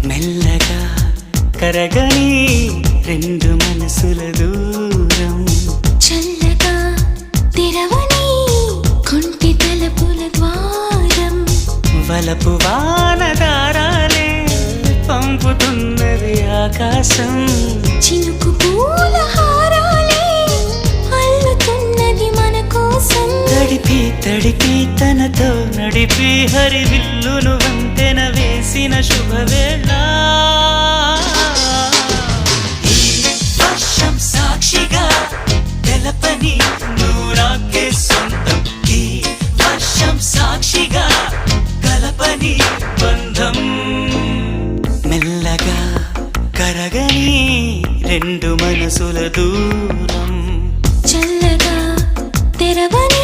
మెల్లగా కరగని రెండు మనసుల దూరం, చల్లగా తెరవని కొంటి తలుపుల ద్వారం, వలపు వానదారాలే పంపుతున్నది ఆకాశం, చినుకు పూల హారాలే అల్లుతున్నది మన కోసం. తడిపి తడిపి తనతో నడిపి హరివిల్లును వంతెన వేసిన శుభవేళ, ఈ వర్షం సాక్షిగా తెలపని నూరాకే సొంతం, ఈ వర్షం సాక్షిగా కలపని బంధం, మెల్లగా కరగని రెండు మనసుల దూరం, చల్లగా తెరవని